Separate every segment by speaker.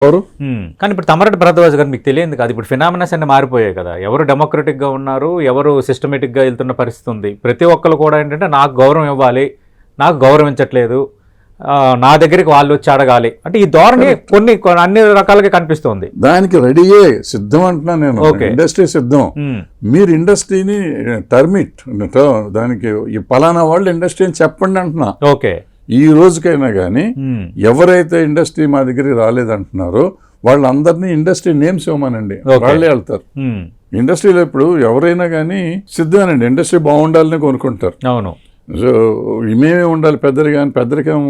Speaker 1: కానీ ఇప్పుడు తమరెడ్డి భరద్వాజ్ గారు మీకు తెలియదు కాదు, ఇప్పుడు ఫినామినాస్ అన్ని మారిపోయాయి కదా, ఎవరు డెమోక్రటిక్ గా ఉన్నారు, ఎవరు సిస్టమేటిక్ గా వెళ్తున్న పరిస్థితి ఉంది. ప్రతి ఒక్కరు కూడా ఏంటంటే నాకు గౌరవం ఇవ్వాలి, నాకు గౌరవించట్లేదు, నా దగ్గరికి వాళ్ళు వచ్చి అడగాలి అంటే ఈ ధోరణి కొన్ని అన్ని రకాలుగా కనిపిస్తుంది.
Speaker 2: దానికి రెడీయే సిద్ధం అంటున్నా నేను. ఇండస్ట్రీ సిద్ధం. మీరు ఇండస్ట్రీని టర్మిట్ దానికి ఈ పలానా వాళ్ళు ఇండస్ట్రీ అని చెప్పండి అంటున్నా.
Speaker 1: ఓకే,
Speaker 2: ఈ రోజుకైనా కానీ ఎవరైతే ఇండస్ట్రీ మా దగ్గరికి రాలేదంటున్నారో వాళ్ళందరినీ ఇండస్ట్రీ నేమ్స్ ఇవ్వమనండి, వాళ్ళే వెళ్తారు. ఇండస్ట్రీలో ఇప్పుడు ఎవరైనా కానీ సిద్ధమేనండి, ఇండస్ట్రీ బాగుండాలని కోరుకుంటారు.
Speaker 1: అవును,
Speaker 2: సో మేమే ఉండాలి పెద్దలు, కానీ పెద్దరికం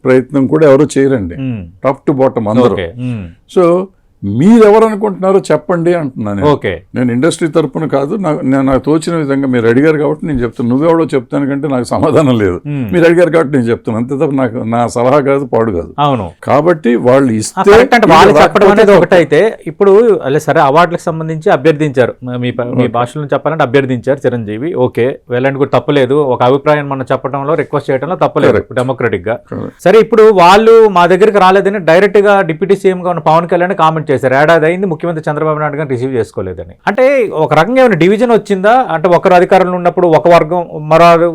Speaker 2: ప్రయత్నం కూడా ఎవరు చేయరండి, టాప్ టు బాటమ్ అందరూ. సో మీరెవరు అనుకుంటున్నారో చెప్పండి అంటున్నాను. నేను ఇండస్ట్రీ తరపున కాదు, నాకు తోచిన విధంగా మీరు అడిగారు కాబట్టి నేను చెప్తాను. నువ్వెవడో చెప్తాను కంటే నాకు సమాధానం లేదు, మీరు అడిగారు కాబట్టి నేను చెప్తాను అంతే తప్ప నాకు నా సలహా కాదు, పాడు కాదు.
Speaker 1: అవును,
Speaker 2: కాబట్టి వాళ్ళు ఇస్తే
Speaker 1: వాళ్ళు చెప్పడం అనేది ఒకటైతే, ఇప్పుడు సరే అవార్డులకు సంబంధించి అభ్యర్థించారు, మీ భాషలో చెప్పాలంటే అభ్యర్థించారు చిరంజీవి. ఓకే, వెళ్ళండి కూడా తప్పలేదు, ఒక అభిప్రాయం మనం చెప్పడంలో రిక్వెస్ట్ చేయడంలో తప్పలేదు డెమోక్రటిక్ గా. సరే, ఇప్పుడు వాళ్ళు మా దగ్గరికి రాలేదని డైరెక్ట్ గా డిప్యూటీ సీఎం గా ఉన్న పవన్ కళ్యాణ్ కామెంట్ చేశారు, ఏడాది అయింది ముఖ్యమంత్రి చంద్రబాబు నాయుడు గారు రిసీవ్ చేసుకోలేదని. అంటే ఒక రకంగా ఏమైనా డివిజన్ వచ్చిందా అంటే ఒకరు అధికారంలో ఉన్నప్పుడు ఒక వర్గం,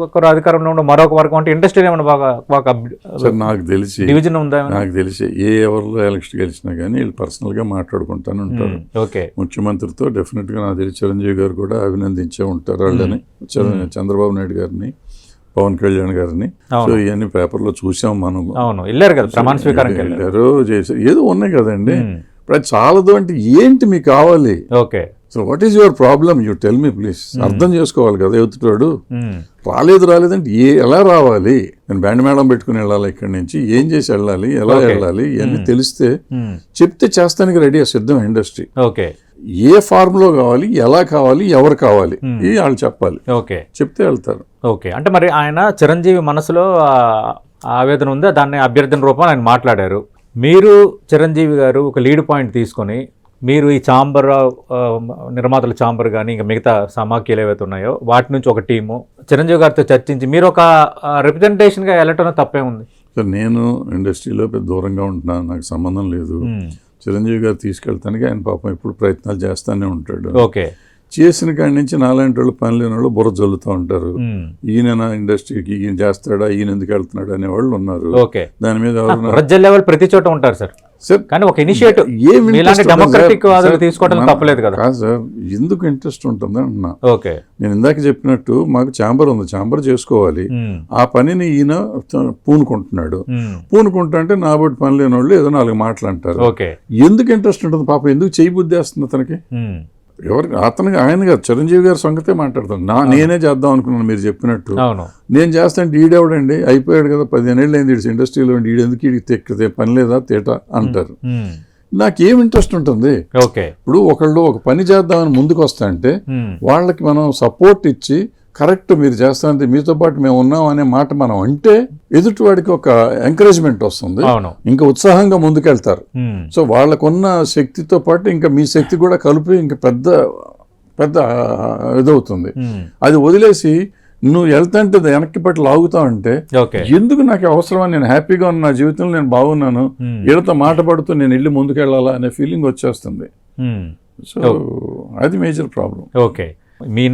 Speaker 1: ఒకరు అధికారంలో ఉన్న మరొక వర్గం, అంటే ఇండస్ట్రీ ఏమైనా బాగా
Speaker 2: నాకు తెలిసి
Speaker 1: డివిజన్ ఉందా?
Speaker 2: నాకు తెలిసి ఏ ఎవరిలో ఎలక్షన్ గెలిచినా కానీ వీళ్ళు పర్సనల్ గా మాట్లాడుకుంటాను ఉంటారు.
Speaker 1: ఓకే,
Speaker 2: ముఖ్యమంత్రితో డెఫినెట్ గా నాకు తెలిసి చిరంజీవి గారు కూడా అభినందించే ఉంటారు వాళ్ళని, చంద్రబాబు నాయుడు గారిని, పవన్ కళ్యాణ్ గారిని. సో ఇవన్నీ పేపర్లో చూసాం మనం.
Speaker 1: అవును, వెళ్ళారు కదా, ప్రమాణ స్వీకారం వెళ్ళారు,
Speaker 2: చేశారు, ఏదో ఉన్నాయి కదండి. ఇప్పుడు అది చాలదు అంటే ఏంటి మీకు కావాలి?
Speaker 1: Okay,
Speaker 2: so what is your problem, you tell me please. అర్థం చేసుకోవాలి కదా ఎదుటివాడు. రాలేదంటే ఎలా రావాలి? నేను బ్యాండ్ మేడం పెట్టుకుని వెళ్ళాలి, ఇక్కడి నుంచి ఏం చేసి వెళ్ళాలి, ఎలా వెళ్ళాలి, ఇవన్నీ తెలిస్తే చెప్తే చేస్తానికి రెడీ సిద్ధం ఇండస్ట్రీ.
Speaker 1: ఓకే,
Speaker 2: ఏ ఫార్ములో కావాలి, ఎలా కావాలి, ఎవరు కావాలి, ఇది వాళ్ళు చెప్పాలి.
Speaker 1: ఓకే,
Speaker 2: చెప్తే వెళ్తారు.
Speaker 1: ఓకే, అంటే మరి ఆయన చిరంజీవి మనసులో ఆవేదన ఉందా, దాన్ని అభ్యర్థన రూపంలో ఆయన మాట్లాడారు. మీరు చిరంజీవి గారు ఒక లీడ్ పాయింట్ తీసుకొని మీరు ఈ ఛాంబర్ నిర్మాతల ఛాంబర్ కానీ ఇంకా మిగతా సమాఖ్యలు ఏవైతే ఉన్నాయో వాటి నుంచి ఒక టీము చిరంజీవి గారితో చర్చించి మీరు ఒక రిప్రజెంటేషన్గా వెళ్ళటం తప్పే ఉంది.
Speaker 2: నేను ఇండస్ట్రీలో పెద్ద దూరంగా ఉంటున్నాను, నాకు సంబంధం లేదు. చిరంజీవి గారు తీసుకెళ్తానికి ఆయన పాపం ఎప్పుడు ప్రయత్నాలు చేస్తానే ఉంటాడు.
Speaker 1: ఓకే,
Speaker 2: చేసిన కాడి నుంచి నాలాంటి వాళ్ళు పని లేని వాళ్ళు బుర్ర జల్లుతూ ఉంటారు. ఈయన ఇండస్ట్రీకి ఈయన చేస్తాడా, ఈయన ఎందుకు వెళ్తున్నాడు అనే వాళ్ళు ఉన్నారు. దాని మీద
Speaker 1: ప్రతి చోట ఉంటారు సార్. కానీ ఒక ఇనిషియేటివ్ తీసుకోవడం తప్పలేదు కదా.
Speaker 2: కాదు సార్, ఎందుకు ఇంట్రెస్ట్ ఉంటుంది అంటున్నా. నేను ఇందాక చెప్పినట్టు మాకు ఛాంబర్ ఉంది, ఛాంబర్ చేసుకోవాలి. ఆ పనిని ఈయన పూనుకుంటున్నాడు. పూనుకుంటుంటే నా బట్టి పని లేని వాళ్ళు ఏదో 4 మాటలు అంటారు. ఎందుకు ఇంట్రెస్ట్ ఉంటుంది పాపం, ఎందుకు చేయబుద్ధి వేస్తుంది అతనికి? ఎవరికి అతనికి ఆయన గారు చిరంజీవి గారి సంగతే మాట్లాడతాను. నేనే చేద్దాం అనుకున్నాను మీరు చెప్పినట్టు. నేను చేస్తాను ఈడెవడండి, అయిపోయాడు కదా, 15 ఏళ్ళు అయింది ఇండస్ట్రీలో, ఈడెందుకు ఈడికి పని లేదా తేట అంటారు. నాకేం ఇంట్రెస్ట్ ఉంటుంది? ఇప్పుడు ఒకళ్ళు ఒక పని చేద్దామని ముందుకు వస్తా అంటే వాళ్ళకి మనం సపోర్ట్ ఇచ్చి కరెక్ట్ మీరు చేస్తానంటే మీతో పాటు మేము ఉన్నాం అనే మాట మనం అంటే ఎదుటివాడికి ఒక ఎంకరేజ్మెంట్ వస్తుంది, ఇంకా ఉత్సాహంగా ముందుకెళ్తారు. సో వాళ్ళకున్న శక్తితో పాటు ఇంకా మీ శక్తి కూడా కలిపి ఇంకా పెద్ద పెద్ద ఇదవుతుంది. అది వదిలేసి నువ్వు వెళ్తాంటే వెనక్కి పట్టి లాగుతావంటే ఎందుకు నాకు అవసరమా? నేను హ్యాపీగా ఉన్న నా జీవితంలో నేను బాగున్నాను, వీళ్ళతో మాట పడుతూ నేను వెళ్ళి ముందుకెళ్ళాలా అనే ఫీలింగ్ వచ్చేస్తుంది. సో అది మేజర్ ప్రాబ్లం.
Speaker 1: ఓకే, మీ